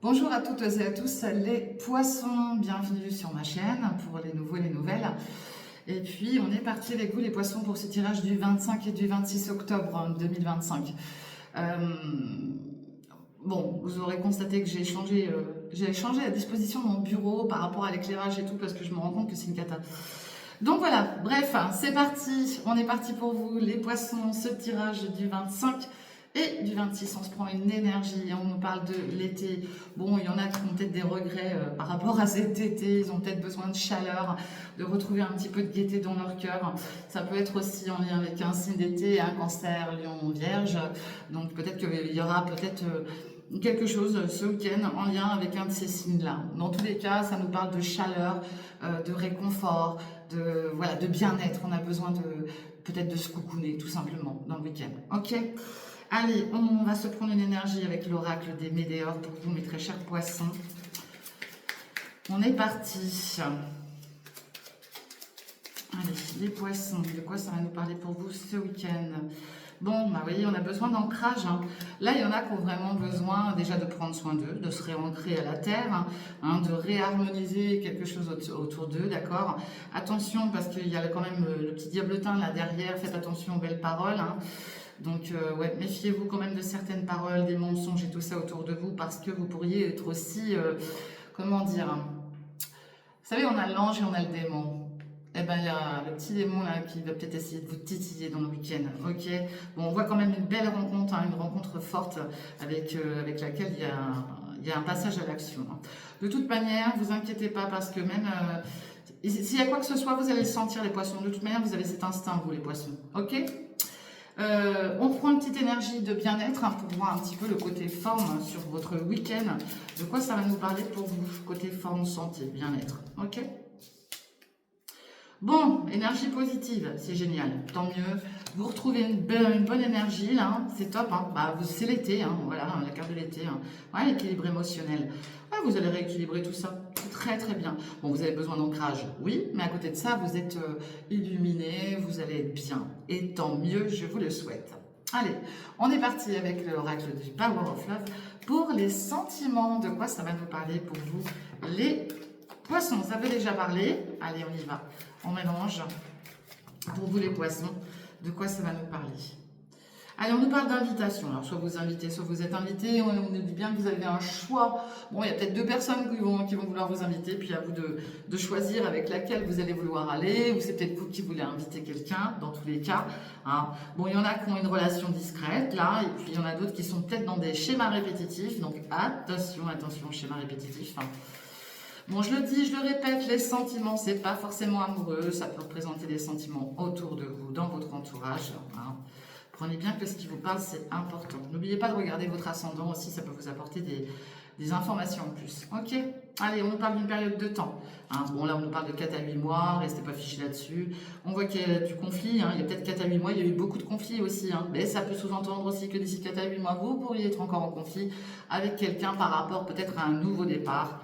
Bonjour à toutes et à tous les poissons, bienvenue sur ma chaîne pour les nouveaux et les nouvelles. Et puis on est parti avec vous les poissons pour ce tirage du 25 et du 26 octobre 2025. Euh, bon, vous aurez constaté que j'ai changé la disposition de mon bureau par rapport à l'éclairage et tout parce que je me rends compte que c'est une cata. Donc voilà, bref, c'est parti, on est parti pour vous les poissons, ce tirage du 25 et du 26, on se prend une énergie, on nous parle de l'été. Bon, il y en a qui ont peut-être des regrets par rapport à cet été, ils ont peut-être besoin de chaleur, de retrouver un petit peu de gaieté dans leur cœur. Ça peut être aussi en lien avec un signe d'été, un cancer, lion, vierge. Donc peut-être qu'il y aura peut-être quelque chose ce week-end en lien avec un de ces signes-là. Dans tous les cas, ça nous parle de chaleur, de réconfort, voilà, de bien-être. On a besoin peut-être de se coucouner tout simplement dans le week-end. Ok. Allez, on va se prendre une énergie avec l'oracle des Médéors pour vous, mes très chers poissons. On est parti. Allez, les poissons, de quoi ça va nous parler pour vous ce week-end? Bon, bah vous voyez, on a besoin d'ancrage. Là, il y en a qui ont vraiment besoin déjà de prendre soin d'eux, de se réancrer à la terre, de réharmoniser quelque chose autour d'eux, d'accord? Attention, parce qu'il y a quand même le petit diablotin là derrière, faites attention aux belles paroles. Donc, ouais, méfiez-vous quand même de certaines paroles, des mensonges et tout ça autour de vous, parce que vous pourriez être aussi, comment dire, vous savez, on a l'ange et on a le démon. Eh ben, il y a le petit démon là qui va peut-être essayer de vous titiller dans le week-end. Ok. Bon, on voit quand même une belle rencontre, une rencontre forte avec laquelle il y a un passage à l'action. De toute manière, vous inquiétez pas parce que même s'il y a quoi que ce soit, vous allez le sentir les poissons. De toute manière, vous avez cet instinct, vous les poissons. Ok. On prend une petite énergie de bien-être pour voir un petit peu le côté forme sur votre week-end. De quoi ça va nous parler pour vous, côté forme, santé, bien-être. Ok. Bon, énergie positive, c'est génial, tant mieux. Vous retrouvez une bonne énergie, là, c'est top. Bah, c'est l'été, voilà, la carte de l'été. Ouais, l'équilibre émotionnel. Ouais, vous allez rééquilibrer tout ça. Très très bien. Bon, vous avez besoin d'ancrage, oui, mais à côté de ça, vous êtes illuminé, vous allez être bien. Et tant mieux, je vous le souhaite. Allez, on est parti avec l'oracle du Power of Love pour les sentiments. De quoi ça va nous parler pour vous, les poissons? Ça veut déjà parler. Allez, on y va. On mélange. Pour vous les poissons, de quoi ça va nous parler? Allez, on nous parle d'invitation. Alors, soit vous invitez, soit vous êtes invité. On nous dit bien que vous avez un choix. Bon, il y a peut-être deux personnes qui vont vouloir vous inviter, puis à vous de choisir avec laquelle vous allez vouloir aller, ou c'est peut-être vous qui voulez inviter quelqu'un, dans tous les cas. Bon, il y en a qui ont une relation discrète, là, et puis il y en a d'autres qui sont peut-être dans des schémas répétitifs. Donc, attention, attention, schéma répétitif. Bon, je le dis, je le répète, les sentiments, c'est pas forcément amoureux, ça peut représenter des sentiments autour de vous, dans votre entourage. Prenez bien que ce qui vous parle, c'est important. N'oubliez pas de regarder votre ascendant aussi, ça peut vous apporter des informations en plus. Ok. Allez, on nous parle d'une période de temps. Bon, là, on nous parle de 4 à 8 mois, restez pas fichés là-dessus. On voit qu'il y a du conflit, il y a peut-être 4 à 8 mois, il y a eu beaucoup de conflits aussi. Mais ça peut sous-entendre aussi que d'ici 4 à 8 mois, vous pourriez être encore en conflit avec quelqu'un par rapport peut-être à un nouveau départ.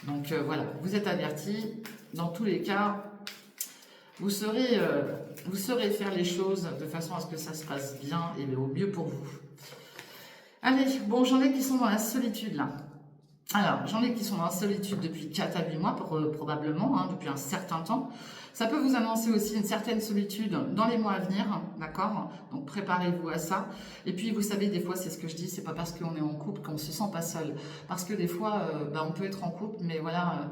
Donc voilà, vous êtes avertis. Dans tous les cas, vous saurez faire les choses de façon à ce que ça se passe bien et au mieux pour vous. Allez, bon, j'en ai qui sont dans la solitude là. Alors, j'en ai qui sont dans la solitude depuis 4 à 8 mois, probablement, depuis un certain temps. Ça peut vous annoncer aussi une certaine solitude dans les mois à venir, d'accord? Donc préparez-vous à ça. Et puis vous savez, des fois, c'est ce que je dis, c'est pas parce qu'on est en couple qu'on se sent pas seul. Parce que des fois, on peut être en couple, mais voilà,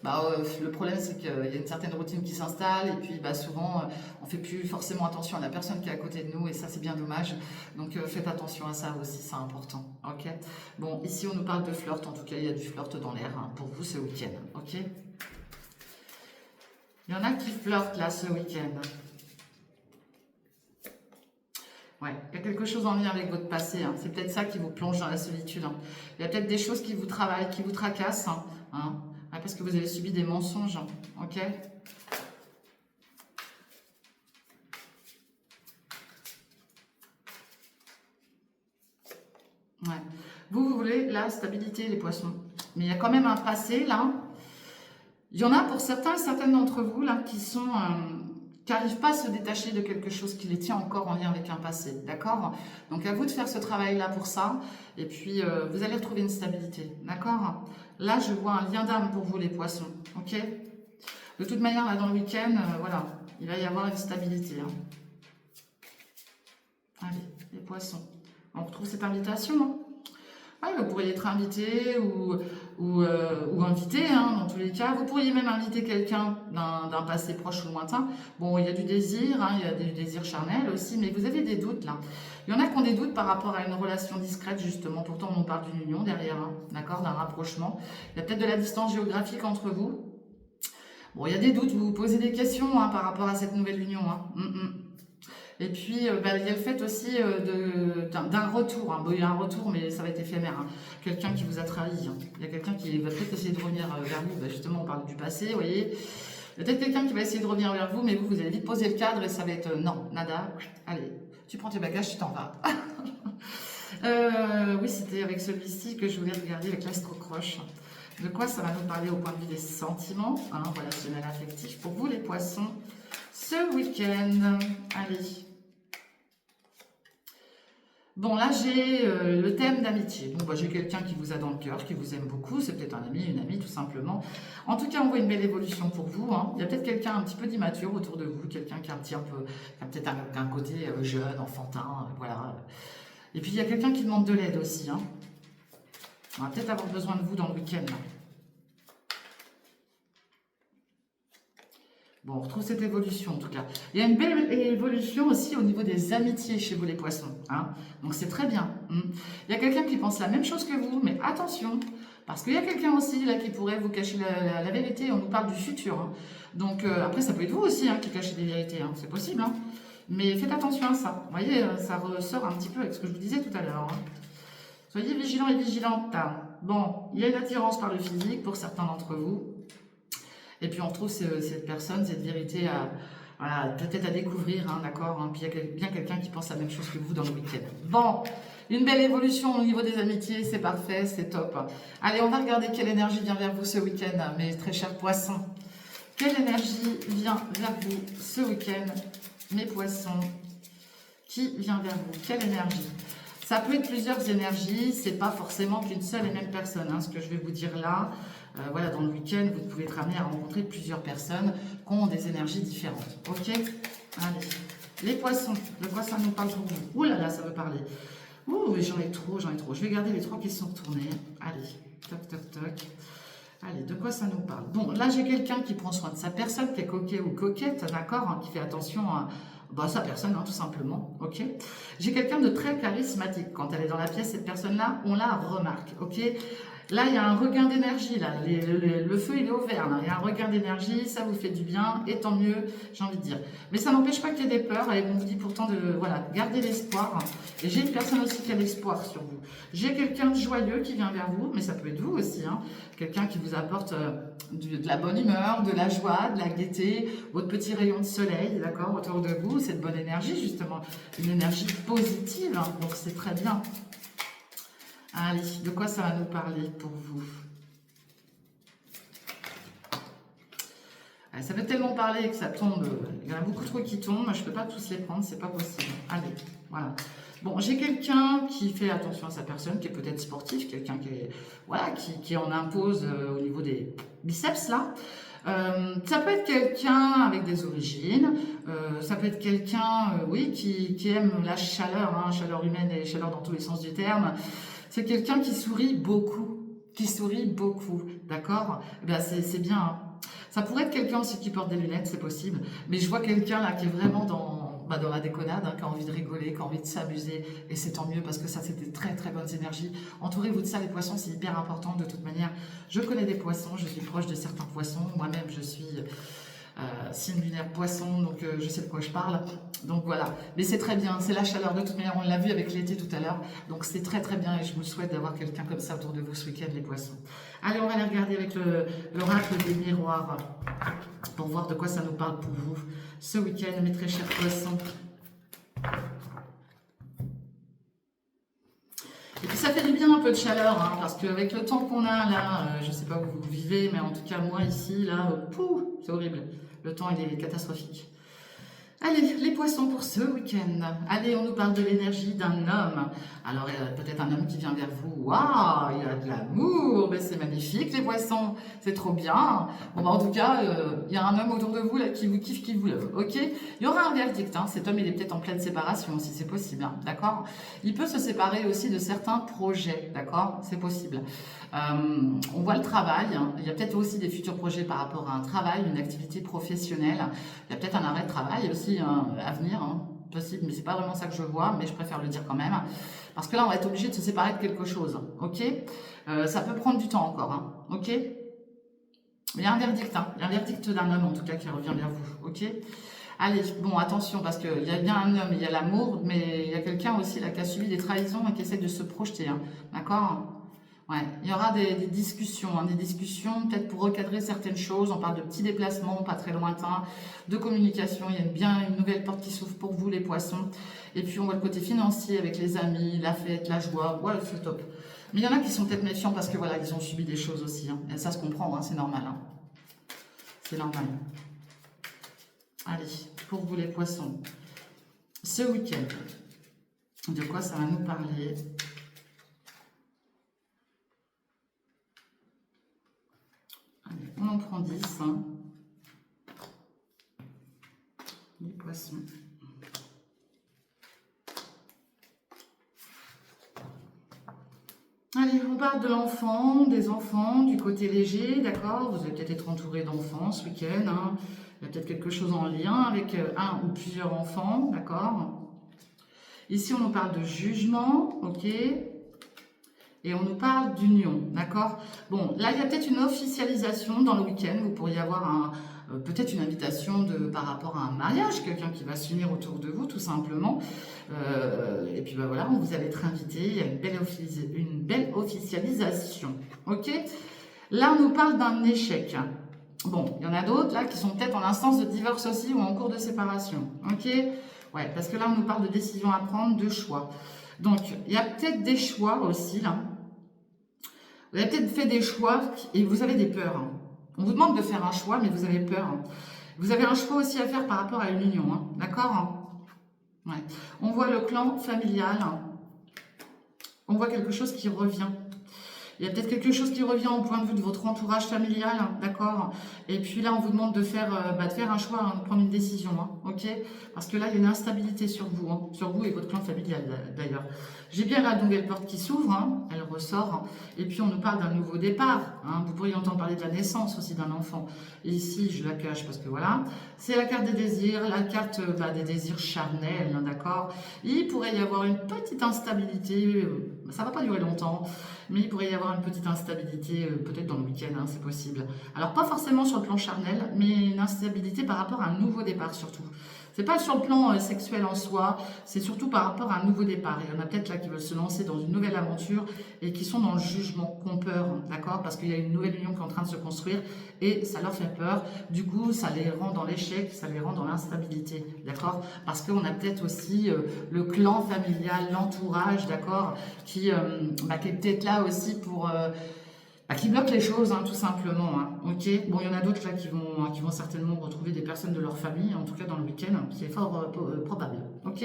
le problème c'est qu'il y a une certaine routine qui s'installe et puis souvent, on fait plus forcément attention à la personne qui est à côté de nous et ça c'est bien dommage. Donc faites attention à ça aussi, c'est important, ok? Bon, ici on nous parle de flirt, en tout cas il y a du flirt dans l'air pour vous ce week-end, ok? Il y en a qui flirtent là ce week-end. Ouais, il y a quelque chose en lien avec votre passé. C'est peut-être ça qui vous plonge dans la solitude. Il y a peut-être des choses qui vous travaillent, qui vous tracassent. Ouais, parce que vous avez subi des mensonges. Ok? Ouais. Vous voulez la stabilité, les poissons. Mais il y a quand même un passé là. Il y en a pour certains et certaines d'entre vous là qui sont qui n'arrivent pas à se détacher de quelque chose qui les tient encore en lien avec un passé, d'accord? Donc à vous de faire ce travail-là pour ça, et puis vous allez retrouver une stabilité, d'accord? Là, je vois un lien d'âme pour vous les poissons, ok? De toute manière, là dans le week-end, voilà, il va y avoir une stabilité. Hein. Allez, les poissons. On retrouve cette invitation, hein. Ouais, vous pourriez être invité ou invité, hein, dans tous les cas. Vous pourriez même inviter quelqu'un d'un passé proche ou lointain. Bon, il y a du désir, hein, il y a du désir charnel aussi, mais vous avez des doutes là. Il y en a qui ont des doutes par rapport à une relation discrète, justement. Pourtant, on parle d'une union derrière, hein, d'accord, d'un rapprochement. Il y a peut-être de la distance géographique entre vous. Bon, il y a des doutes, vous vous posez des questions hein, par rapport à cette nouvelle union. Hein. Et puis, bah, il y a le fait aussi d'un retour. Hein. Bon, il y a un retour, mais ça va être éphémère. Hein. Quelqu'un qui vous a trahi. Hein. Il y a quelqu'un qui va peut-être essayer de revenir vers vous. Bah, justement, on parle du passé, vous voyez. Il y a peut-être quelqu'un qui va essayer de revenir vers vous, mais vous allez vite poser le cadre et ça va être non, nada. Allez, tu prends tes bagages, tu t'en vas. Oui, c'était avec celui-ci que je voulais regarder avec l'astro-croche. De quoi ça va nous parler au point de vue des sentiments, hein, relationnels affectifs pour vous les poissons ce week-end. Allez. Bon, là, j'ai le thème d'amitié. Bon, bah, j'ai quelqu'un qui vous a dans le cœur, qui vous aime beaucoup. C'est peut-être un ami, une amie, tout simplement. En tout cas, on voit une belle évolution pour vous. Hein. Il y a peut-être quelqu'un un petit peu d'immature autour de vous, quelqu'un qui a peut-être un côté jeune, enfantin, voilà. Et puis, il y a quelqu'un qui demande de l'aide aussi. Hein. On va peut-être avoir besoin de vous dans le week-end. Bon, on retrouve cette évolution en tout cas. Il y a une belle évolution aussi au niveau des amitiés chez vous les poissons. Hein. Donc c'est très bien. Il y a quelqu'un qui pense la même chose que vous, mais attention, parce qu'il y a quelqu'un aussi là qui pourrait vous cacher la vérité. On nous parle du futur. Hein. Donc après, ça peut être vous aussi hein, qui cachez des vérités. Hein. C'est possible. Hein. Mais faites attention à ça. Vous voyez, ça ressort un petit peu avec ce que je vous disais tout à l'heure. Hein. Soyez vigilants et vigilantes. Bon, il y a une attirance par le physique pour certains d'entre vous. Et puis on retrouve cette personne, cette vérité voilà, peut-être à découvrir, hein, d'accord hein, puis il y a bien quelqu'un qui pense la même chose que vous dans le week-end. Bon, une belle évolution au niveau des amitiés, c'est parfait, c'est top. Allez, on va regarder quelle énergie vient vers vous ce week-end, mes très chers poissons. Quelle énergie vient vers vous ce week-end, mes poissons? Qui vient vers vous? Quelle énergie? Ça peut être plusieurs énergies, c'est pas forcément qu'une seule et même personne, hein, ce que je vais vous dire là. Voilà, dans le week-end, vous pouvez être amené à rencontrer plusieurs personnes qui ont des énergies différentes. Ok? Allez. Les poissons, de quoi ça nous parle pour vous? Ouh là là, ça veut parler. Ouh, j'en ai trop, j'en ai trop. Je vais garder les 3 qui sont retournés. Allez, toc, toc, toc. Allez, de quoi ça nous parle? Bon, là, j'ai quelqu'un qui prend soin de sa personne, qui est coquet ou coquette, d'accord, hein, qui fait attention à sa personne, hein, tout simplement, ok? J'ai quelqu'un de très charismatique. Quand elle est dans la pièce, cette personne-là, on la remarque, ok? Là, il y a un regain d'énergie, là. Le feu, il est au vert, là. Il y a un regain d'énergie, ça vous fait du bien, et tant mieux, j'ai envie de dire. Mais ça n'empêche pas qu'il y ait des peurs, et on vous dit pourtant de, voilà, garder l'espoir. Et j'ai une personne aussi qui a l'espoir sur vous. J'ai quelqu'un de joyeux qui vient vers vous, mais ça peut être vous aussi, hein. Quelqu'un qui vous apporte de la bonne humeur, de la joie, de la gaieté, votre petit rayon de soleil, d'accord, autour de vous, cette bonne énergie, justement. Une énergie positive, hein, donc c'est très bien. Allez, de quoi ça va nous parler pour vous? Allez, ça fait tellement parler que ça tombe. Il y en a beaucoup trop qui tombent. Je ne peux pas tous les prendre, c'est pas possible. Allez, voilà. Bon, j'ai quelqu'un qui fait attention à sa personne, qui est peut-être sportif, quelqu'un qui est, voilà, qui en impose au niveau des biceps, là. Ça peut être quelqu'un avec des origines, ça peut être quelqu'un, oui, qui aime la chaleur, hein, chaleur humaine et chaleur dans tous les sens du terme. C'est quelqu'un qui sourit beaucoup, d'accord? Eh bien, c'est bien. Hein. Ça pourrait être quelqu'un aussi qui porte des lunettes, c'est possible. Mais je vois quelqu'un là qui est vraiment dans la déconnade, hein, qui a envie de rigoler, qui a envie de s'amuser. Et c'est tant mieux parce que ça, c'est des très très bonnes énergies. Entourez-vous de ça, les poissons, c'est hyper important de toute manière. Je connais des poissons, je suis proche de certains poissons. Moi-même, je suis signe lunaire poisson, donc je sais de quoi je parle. Donc voilà, mais c'est très bien, c'est la chaleur de toute manière, on l'a vu avec l'été tout à l'heure, donc c'est très très bien et je vous souhaite d'avoir quelqu'un comme ça autour de vous ce week-end les poissons. Allez, on va aller regarder avec l'oracle des miroirs pour voir de quoi ça nous parle pour vous ce week-end, mes très chers poissons. Et puis ça fait du bien un peu de chaleur, hein, parce qu'avec le temps qu'on a là, je ne sais pas où vous vivez, mais en tout cas moi ici, là, c'est horrible. Le temps il est catastrophique. Allez, les poissons pour ce week-end. Allez, on nous parle de l'énergie d'un homme. Alors, peut-être un homme qui vient vers vous. Waouh, il a de l'amour. Ben, c'est magnifique, les poissons. C'est trop bien. Bon, ben, en tout cas, il y a un homme autour de vous là, qui vous kiffe, qui vous love. Ok? Il y aura un verdict. Hein. Cet homme, il est peut-être en pleine séparation, si c'est possible. Hein, d'accord? Il peut se séparer aussi de certains projets. D'accord? C'est possible. On voit le travail. Hein. Il y a peut-être aussi des futurs projets par rapport à un travail, une activité professionnelle. Il y a peut-être un arrêt de travail aussi à venir, hein, possible, mais c'est pas vraiment ça que je vois, mais je préfère le dire quand même. Parce que là, on va être obligé de se séparer de quelque chose. Ok, ça peut prendre du temps encore. Hein, ok, il y a un verdict. Hein, il y a un verdict d'un homme en tout cas qui revient vers vous. Ok. Allez, bon, attention, parce qu'il y a bien un homme, il y a l'amour, mais il y a quelqu'un aussi là qui a subi des trahisons et qui essaie de se projeter. Hein, d'accord. Ouais, il y aura des discussions, hein, des discussions peut-être pour recadrer certaines choses. On parle de petits déplacements, pas très lointains, de communication. Il y a bien une nouvelle porte qui s'ouvre pour vous, les poissons. Et puis on voit le côté financier avec les amis, la fête, la joie. Voilà, c'est top. Mais il y en a qui sont peut-être méfiants parce que voilà, ils ont subi des choses aussi. Hein. Et ça se comprend, hein, c'est normal. Hein. C'est normal. Allez, pour vous les poissons, ce week-end, de quoi ça va nous parler? On en prend 10. Hein. Les poissons. Allez, on parle de l'enfant, des enfants, du côté léger, d'accord? Vous allez peut-être être entouré d'enfants ce week-end. Hein. Il y a peut-être quelque chose en lien avec un ou plusieurs enfants, d'accord? Ici, on nous parle de jugement, ok? Et on nous parle d'union, d'accord? Bon, là, il y a peut-être une officialisation dans le week-end. Vous pourriez avoir peut-être une invitation par rapport à un mariage, quelqu'un qui va s'unir autour de vous, tout simplement. Et puis, bah, voilà, vous allez être invité. Il y a une belle officialisation, ok? Là, on nous parle d'un échec. Bon, il y en a d'autres, là, qui sont peut-être en instance de divorce aussi ou en cours de séparation, ok? Ouais, parce que là, on nous parle de décision à prendre, de choix. Donc, il y a peut-être des choix aussi, là. Vous avez peut-être fait des choix et vous avez des peurs. Hein. On vous demande de faire un choix, mais vous avez peur. Hein. Vous avez un choix aussi à faire par rapport à une union. Hein. D'accord? Hein. Ouais. On voit le clan familial. Hein. On voit quelque chose qui revient. Il y a peut-être quelque chose qui revient au point de vue de votre entourage familial, hein, d'accord? Et puis là, on vous demande de faire un choix, hein, de prendre une décision, hein, ok? Parce que là, il y a une instabilité sur vous et votre clan familial d'ailleurs. J'ai bien la nouvelle porte qui s'ouvre, hein, elle ressort, hein, et puis on nous parle d'un nouveau départ. Hein, vous pourriez entendre parler de la naissance aussi d'un enfant. Et ici, je la cache parce que voilà, c'est la carte des désirs, la carte des désirs charnels, hein, d'accord? Il pourrait y avoir une petite instabilité, ça va pas durer longtemps. Mais il pourrait y avoir une petite instabilité, peut-être dans le week-end, hein, c'est possible. Alors pas forcément sur le plan charnel, mais une instabilité par rapport à un nouveau départ surtout. C'est pas sur le plan sexuel en soi, c'est surtout par rapport à un nouveau départ. Il y en a peut-être là qui veulent se lancer dans une nouvelle aventure et qui sont dans le jugement, qui ont peur, d'accord? Parce qu'il y a une nouvelle union qui est en train de se construire et ça leur fait peur. Du coup, ça les rend dans l'échec, ça les rend dans l'instabilité, d'accord? Parce qu'on a peut-être aussi le clan familial, l'entourage, d'accord? Qui est peut-être là aussi pour... qui bloquent les choses, hein, tout simplement. Hein, ok. Bon, il y en a d'autres là qui vont certainement retrouver des personnes de leur famille, en tout cas dans le week-end, c'est fort probable. Ok.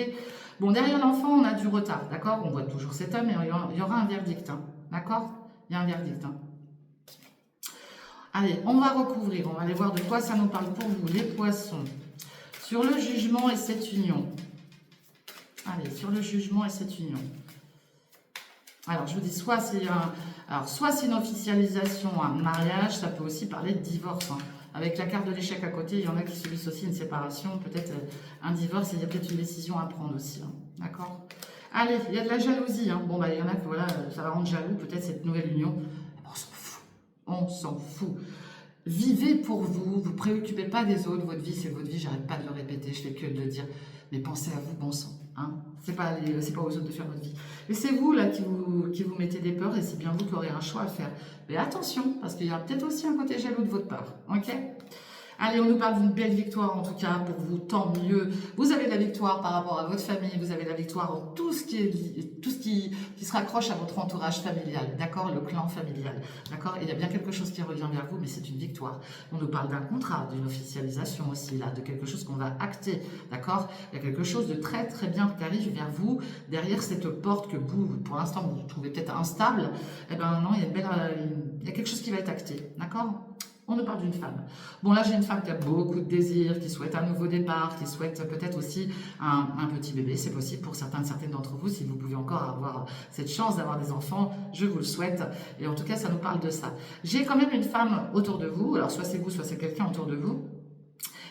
Bon, derrière l'enfant, on a du retard, d'accord? On voit toujours cet homme et il y aura un verdict, hein, d'accord? Il y a un verdict. Hein. Allez, on va recouvrir, on va aller voir de quoi ça nous parle pour vous, les poissons. Sur le jugement et cette union. Allez, sur le jugement et cette union. Alors, je vous dis, soit c'est une officialisation, un mariage, ça peut aussi parler de divorce. Hein. Avec la carte de l'échec à côté, il y en a qui subissent aussi une séparation, peut-être un divorce, et il y a peut-être une décision à prendre aussi. Hein. D'accord? Allez, il y a de la jalousie. Hein. Bon, il y en a que voilà, ça va rendre jaloux, peut-être cette nouvelle union. On s'en fout. On s'en fout. Vivez pour vous, vous préoccupez pas des autres, votre vie c'est votre vie, j'arrête pas de le répéter, je fais que de le dire, mais pensez à vous, bon sang, hein, c'est pas aux autres de faire votre vie. Et c'est vous là qui vous mettez des peurs et c'est bien vous qui aurez un choix à faire. Mais attention, parce qu'il y a peut-être aussi un côté jaloux de votre part, ok? Allez, on nous parle d'une belle victoire en tout cas pour vous, tant mieux. Vous avez de la victoire par rapport à votre famille, vous avez de la victoire en tout ce qui se raccroche à votre entourage familial, d'accord, le clan familial, d'accord. Il y a bien quelque chose qui revient vers vous, mais c'est une victoire. On nous parle d'un contrat, d'une officialisation aussi, là, de quelque chose qu'on va acter, d'accord. Il y a quelque chose de très très bien qui arrive vers vous, derrière cette porte que vous, pour l'instant, vous trouvez peut-être instable. Eh ben non, il y a quelque chose qui va être acté, d'accord. On nous parle d'une femme. Bon, là, j'ai une femme qui a beaucoup de désirs, qui souhaite un nouveau départ, qui souhaite peut-être aussi un petit bébé. C'est possible pour certaines d'entre vous. Si vous pouvez encore avoir cette chance d'avoir des enfants, je vous le souhaite. Et en tout cas, ça nous parle de ça. J'ai quand même une femme autour de vous. Alors, soit c'est vous, soit c'est quelqu'un autour de vous,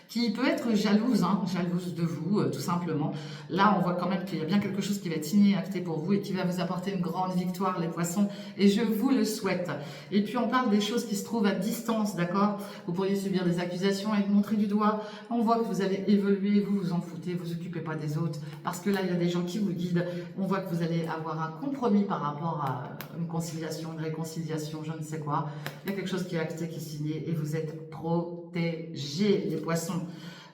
qui peut être jalouse, hein, jalouse de vous, tout simplement. Là, on voit quand même qu'il y a bien quelque chose qui va être signé, acté pour vous et qui va vous apporter une grande victoire, les poissons, et je vous le souhaite. Et puis, on parle des choses qui se trouvent à distance, d'accord. Vous pourriez subir des accusations, être montré du doigt. On voit que vous allez évoluer, vous vous en foutez, vous occupez pas des autres, parce que là, il y a des gens qui vous guident. On voit que vous allez avoir un compromis par rapport à une conciliation, une réconciliation, je ne sais quoi. Il y a quelque chose qui est acté, qui est signé, et vous êtes protégés, les poissons.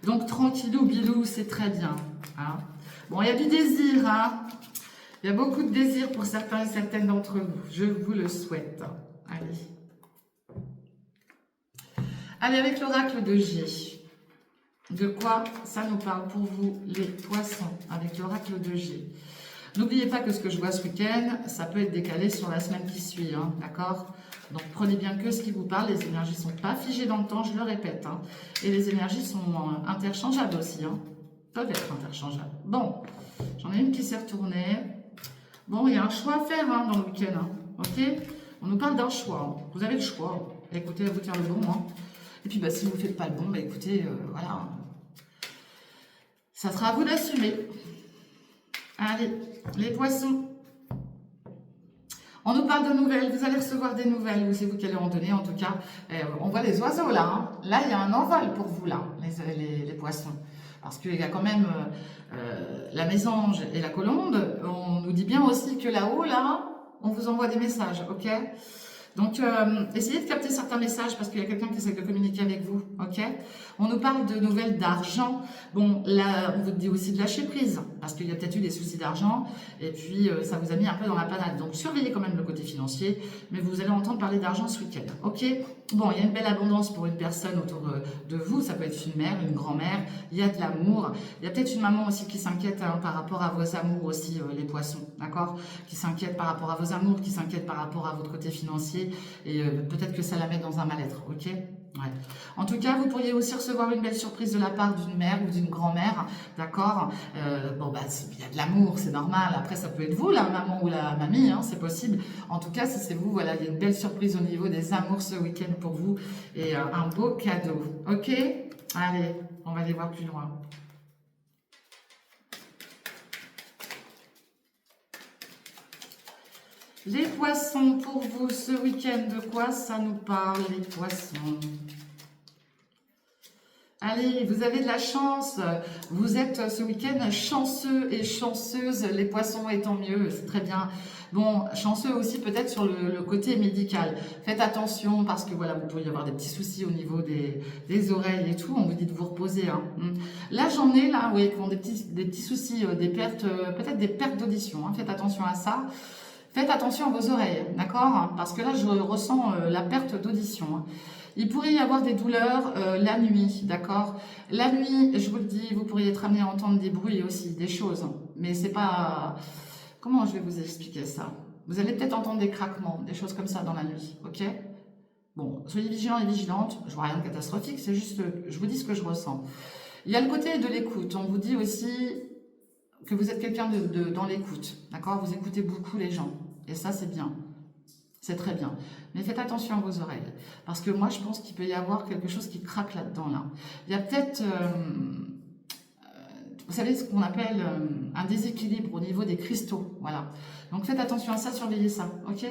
Donc, tranquillou, bilou, c'est très bien. Hein. Bon, il y a du désir. Hein. Il y a beaucoup de désir pour certains et certaines d'entre vous. Je vous le souhaite. Allez. Allez, avec l'oracle de G. De quoi ça nous parle pour vous, les poissons, avec l'oracle de G. N'oubliez pas que ce que je vois ce week-end, ça peut être décalé sur la semaine qui suit. Hein, d'accord. Donc, prenez bien que ce qui vous parle. Les énergies ne sont pas figées dans le temps, je le répète. Hein. Et les énergies sont interchangeables aussi. Hein. Peuvent être interchangeables. Bon, j'en ai une qui s'est retournée. Bon, il y a un choix à faire hein, dans le week-end. Hein. Ok. On nous parle d'un choix. Hein. Vous avez le choix. Écoutez, à vous faire le bon. Hein. Et puis, bah, si vous ne faites pas le bon, bah, écoutez, voilà. Ça sera à vous d'assumer. Allez, les poissons. On nous parle de nouvelles, vous allez recevoir des nouvelles, c'est vous qui allez en donner en tout cas. On voit les oiseaux là, hein. Là il y a un envol pour vous là, les poissons. Parce qu'il y a quand même la mésange et la colombe. On nous dit bien aussi que là-haut, là, on vous envoie des messages, ok? Donc, essayez de capter certains messages parce qu'il y a quelqu'un qui essaie de communiquer avec vous, ok? On nous parle de nouvelles d'argent. Bon, là, on vous dit aussi de lâcher prise parce qu'il y a peut-être eu des soucis d'argent et puis ça vous a mis un peu dans la panade. Donc, surveillez quand même le côté financier, mais vous allez entendre parler d'argent ce week-end, ok? Bon, il y a une belle abondance pour une personne autour de vous. Ça peut être une mère, une grand-mère. Il y a de l'amour. Il y a peut-être une maman aussi qui s'inquiète hein, par rapport à vos amours aussi, les poissons, d'accord? Qui s'inquiète par rapport à vos amours, qui s'inquiète par rapport à votre côté financier. Et peut-être que ça la met dans un mal-être, ok? Ouais. En tout cas, vous pourriez aussi recevoir une belle surprise de la part d'une mère ou d'une grand-mère, d'accord? Bon, bah, il y a de l'amour, c'est normal. Après, ça peut être vous, la maman ou la mamie, hein, c'est possible. En tout cas, si c'est vous, voilà, il y a une belle surprise au niveau des amours ce week-end pour vous et un beau cadeau, ok? Allez, on va aller voir plus loin. Les poissons, pour vous, ce week-end, de quoi ça nous parle, les poissons? Allez, vous avez de la chance. Vous êtes ce week-end chanceux et chanceuse, les poissons, et tant mieux, c'est très bien. Bon, chanceux aussi peut-être sur le côté médical. Faites attention parce que voilà, vous pourriez avoir des petits soucis au niveau des oreilles et tout. On vous dit de vous reposer. Hein. Là, j'en ai là, oui, qui ont des petits soucis, des pertes, peut-être des pertes d'audition. Hein. Faites attention à ça. Faites attention à vos oreilles, d'accord? Parce que là, je ressens la perte d'audition. Hein. Il pourrait y avoir des douleurs la nuit, d'accord? La nuit, je vous le dis, vous pourriez être amené à entendre des bruits aussi, des choses. Mais c'est pas... Comment je vais vous expliquer ça? Vous allez peut-être entendre des craquements, des choses comme ça dans la nuit, ok? Bon, soyez vigilants et vigilantes. Je vois rien de catastrophique, c'est juste, je vous dis ce que je ressens. Il y a le côté de l'écoute. On vous dit aussi que vous êtes quelqu'un dans l'écoute, d'accord? Vous écoutez beaucoup les gens, et ça, c'est bien. C'est très bien. Mais faites attention à vos oreilles. Parce que moi, je pense qu'il peut y avoir quelque chose qui craque là-dedans. Là. Il y a peut-être, vous savez, ce qu'on appelle un déséquilibre au niveau des cristaux. Voilà. Donc, faites attention à ça, surveillez ça. OK?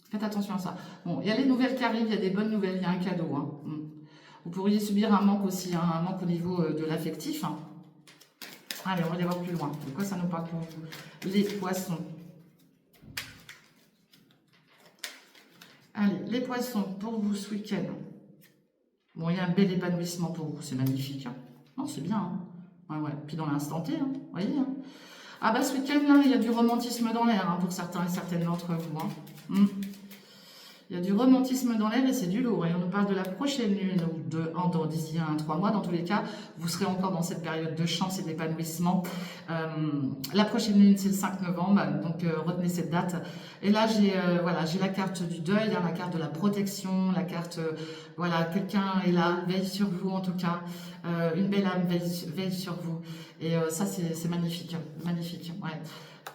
Faites attention à ça. Bon, il y a les nouvelles qui arrivent, il y a des bonnes nouvelles, il y a un cadeau. Hein. Vous pourriez subir un manque aussi, hein, un manque au niveau de l'affectif. Hein. Allez, on va aller voir plus loin. De quoi ça nous parle pour vous? Les poissons. Allez, les poissons, pour vous ce week-end. Bon, il y a un bel épanouissement pour vous, c'est magnifique. Hein. Non, c'est bien. Hein. Ouais, ouais. Puis dans l'instant T, hein. Vous voyez. Hein. Ah bah ce week-end, là, il y a du romantisme dans l'air hein, pour certains et certaines d'entre vous. Hein. Il y a du romantisme dans l'air et c'est du lourd. Et on nous parle de la prochaine lune, ou d'ici 3 mois, dans tous les cas, vous serez encore dans cette période de chance et d'épanouissement. La prochaine lune, c'est le 5 novembre, donc retenez cette date. Et là, voilà, j'ai la carte du deuil, hein, la carte de la protection, la carte, voilà, quelqu'un est là, veille sur vous en tout cas. Une belle âme veille sur vous. Et ça, c'est magnifique, magnifique. Ouais.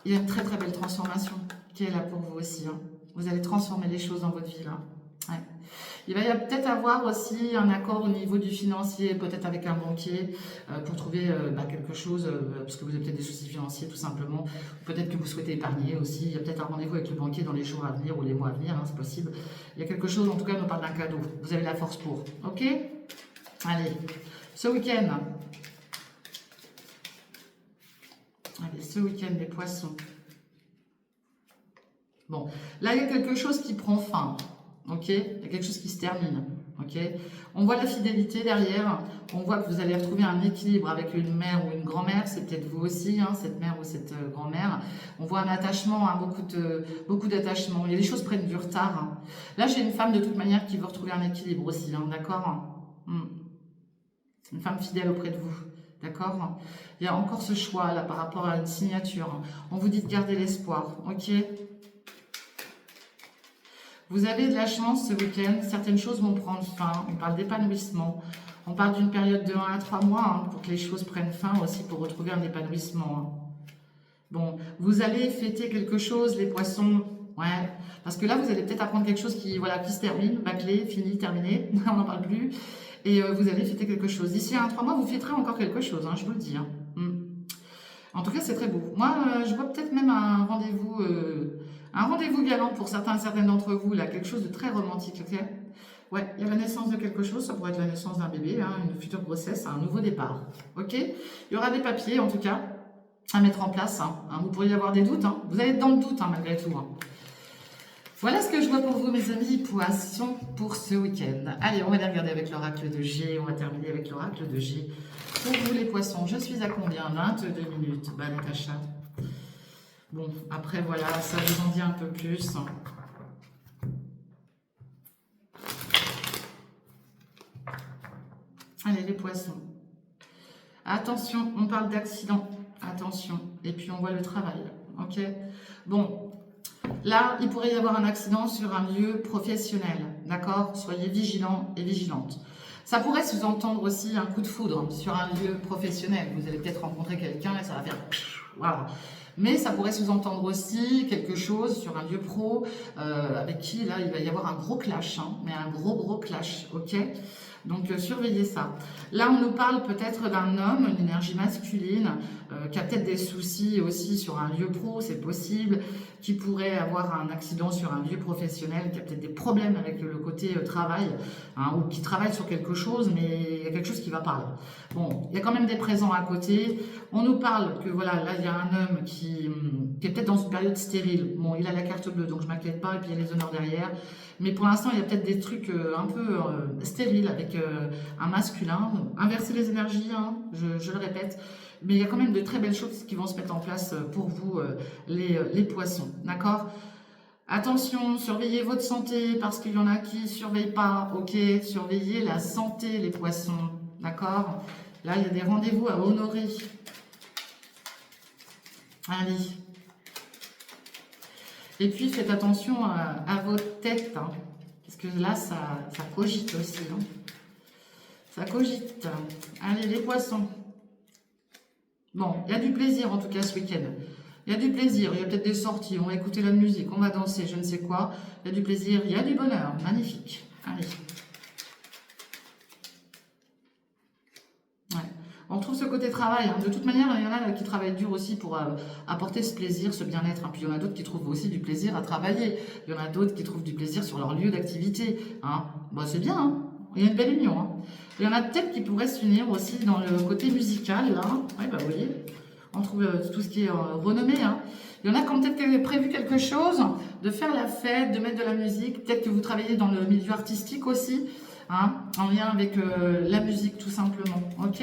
Il y a une très très belle transformation qui est là pour vous aussi. Hein. Vous allez transformer les choses dans votre vie là. Ouais. Il va y peut-être avoir aussi un accord au niveau du financier, peut-être avec un banquier, pour trouver quelque chose, parce que vous avez peut-être des soucis financiers tout simplement. Peut-être que vous souhaitez épargner aussi. Il y a peut-être un rendez-vous avec le banquier dans les jours à venir ou les mois à venir, hein, c'est possible. Il y a quelque chose, en tout cas, on nous parle d'un cadeau. Vous avez la force pour. Ok? Allez, ce week-end. Allez, ce week-end, les poissons. Bon, là, il y a quelque chose qui prend fin, ok? Il y a quelque chose qui se termine, ok? On voit la fidélité derrière, on voit que vous allez retrouver un équilibre avec une mère ou une grand-mère, c'est peut-être vous aussi, hein, cette mère ou cette grand-mère. On voit un attachement, hein, beaucoup d'attachement. Il y a des choses qui prennent du retard. Hein. Là, j'ai une femme de toute manière qui veut retrouver un équilibre aussi, hein, d'accord? Une femme fidèle auprès de vous. D'accord? Il y a encore ce choix là par rapport à une signature. On vous dit de garder l'espoir, ok? Vous avez de la chance ce week-end, certaines choses vont prendre fin, on parle d'épanouissement, on parle d'une période de 1 à 3 mois hein, pour que les choses prennent fin aussi, pour retrouver un épanouissement. Hein. Bon, vous allez fêter quelque chose, les poissons, ouais, parce que là vous allez peut-être apprendre quelque chose qui, voilà, qui se termine, bâclé, fini, terminé, on n'en parle plus, et vous allez fêter quelque chose. D'ici 1 à 3 mois, vous fêterez encore quelque chose, hein, je vous le dis. Hein. En tout cas, c'est très beau. Moi, je vois peut-être même un rendez-vous galant pour certains et certaines d'entre vous, là, quelque chose de très romantique, ok? Ouais, il y a la naissance de quelque chose, ça pourrait être la naissance d'un bébé, hein, une future grossesse, un nouveau départ, ok? Il y aura des papiers, en tout cas, à mettre en place, hein. Vous pourriez avoir des doutes, hein. Vous allez être dans le doute, hein, malgré tout. Hein. Voilà ce que je vois pour vous, mes amis poissons, pour ce week-end. Allez, on va aller regarder avec l'oracle de G, on va terminer avec l'oracle de G. Pour vous, les poissons, je suis à combien? 22 minutes, bah, Natacha. Bon, après, voilà, ça vous en dit un peu plus. Allez, les poissons. Attention, on parle d'accident. Attention. Et puis, on voit le travail. Ok? Bon, là, il pourrait y avoir un accident sur un lieu professionnel. D'accord? Soyez vigilants et vigilantes. Ça pourrait sous-entendre aussi un coup de foudre sur un lieu professionnel. Vous allez peut-être rencontrer quelqu'un et ça va faire... Voilà. Mais ça pourrait sous-entendre aussi quelque chose sur un lieu pro avec qui, là, il va y avoir un gros clash. Hein, mais un gros clash, ok? Donc, surveillez ça. Là, on nous parle peut-être d'un homme, une énergie masculine, qui a peut-être des soucis aussi sur un lieu pro, c'est possible, qui pourrait avoir un accident sur un lieu professionnel, qui a peut-être des problèmes avec le côté travail, hein, ou qui travaille sur quelque chose, mais il y a quelque chose qui va pas là. Bon, il y a quand même des présents à côté. On nous parle que, voilà, là, il y a un homme qui est peut-être dans une période stérile. Bon, il a la carte bleue, donc je m'inquiète pas, et puis il y a les honneurs derrière. Mais pour l'instant, il y a peut-être des trucs un peu stériles avec un masculin. Inverser les énergies, hein, je le répète. Mais il y a quand même de très belles choses qui vont se mettre en place pour vous, les poissons. D'accord? Attention, surveillez votre santé parce qu'il y en a qui ne surveillent pas. Ok? Surveillez la santé, les poissons. D'accord? Là, il y a des rendez-vous à honorer. Allez. Et puis, faites attention à votre tête, hein, parce que là, ça cogite aussi. Hein. Ça cogite. Allez, les poissons. Bon, il y a du plaisir, en tout cas, ce week-end. Il y a du plaisir, il y a peut-être des sorties, on va écouter la musique, on va danser, je ne sais quoi. Il y a du plaisir, il y a du bonheur. Magnifique. Allez. On trouve ce côté travail. Hein. De toute manière, il y en a qui travaillent dur aussi pour apporter ce plaisir, ce bien-être. Hein. Puis il y en a d'autres qui trouvent aussi du plaisir à travailler. Il y en a d'autres qui trouvent du plaisir sur leur lieu d'activité. Hein. Bon, c'est bien, hein. Il y a une belle union. Hein. Il y en a peut-être qui pourraient s'unir aussi dans le côté musical. Là. Oui, bah, vous voyez, on trouve tout ce qui est renommé. Hein. Il y en a qui ont peut-être prévu quelque chose, de faire la fête, de mettre de la musique. Peut-être que vous travaillez dans le milieu artistique aussi. hein, en lien avec la musique tout simplement, ok?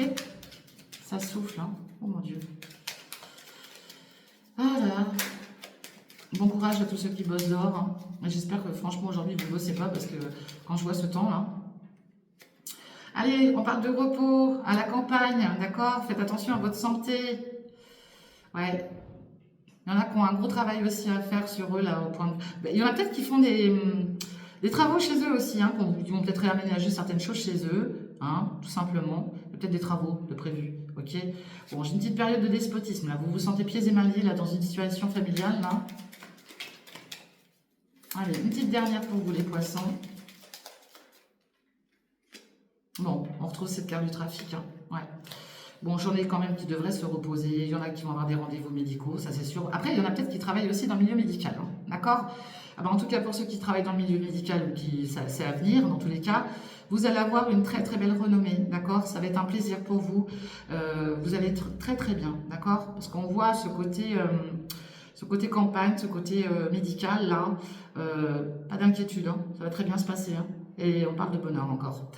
Ça souffle, hein. Oh mon Dieu. Ah là là. Bon courage à tous ceux qui bossent dehors, hein. J'espère que franchement aujourd'hui vous ne bossez pas parce que quand je vois ce temps là. Allez, on parle de repos, à la campagne, d'accord? Faites attention à votre santé. Ouais. Il y en a qui ont un gros travail aussi à faire sur eux là au point de... Il y en a peut-être qui font des travaux chez eux aussi, hein, qui vont peut-être réaménager certaines choses chez eux, hein, tout simplement. Il y a peut-être des travaux de prévus, ok? Bon, j'ai une petite période de despotisme là. Vous vous sentez pieds et mains liés là dans une situation familiale là. Allez, une petite dernière pour vous les poissons. Bon, on retrouve cette carte du trafic, hein. Ouais. Bon, j'en ai quand même qui devraient se reposer. Il y en a qui vont avoir des rendez-vous médicaux, ça c'est sûr. Après, il y en a peut-être qui travaillent aussi dans le milieu médical, hein. D'accord? Ah ben, en tout cas, pour ceux qui travaillent dans le milieu médical ou qui c'est à venir, dans tous les cas, vous allez avoir une très très belle renommée, d'accord? Ça va être un plaisir pour vous. Vous allez être très très bien, d'accord? Parce qu'on voit ce côté campagne, ce côté médical là. Pas d'inquiétude, hein. Ça va très bien se passer, hein. Et on parle de bonheur encore.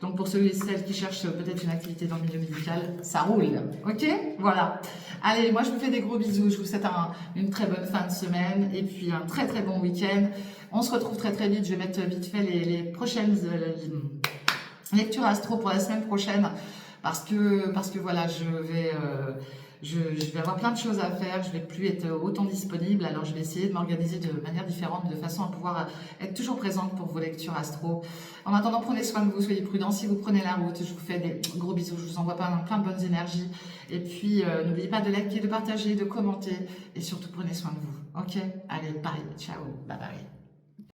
Donc pour ceux et celles qui cherchent peut-être une activité dans le milieu médical, ça roule, ok? Voilà. Allez, moi je vous fais des gros bisous, je vous souhaite une très bonne fin de semaine et puis un très très bon week-end. On se retrouve très très vite, je vais mettre vite fait les prochaines lectures astro pour la semaine prochaine parce que voilà, je vais avoir plein de choses à faire, je vais plus être autant disponible, alors je vais essayer de m'organiser de manière différente, de façon à pouvoir être toujours présente pour vos lectures astro. En attendant, prenez soin de vous, soyez prudents, si vous prenez la route, je vous fais des gros bisous, je vous envoie plein de bonnes énergies, et puis n'oubliez pas de liker, de partager, de commenter, et surtout prenez soin de vous, ok? Allez, bye, ciao, bye bye.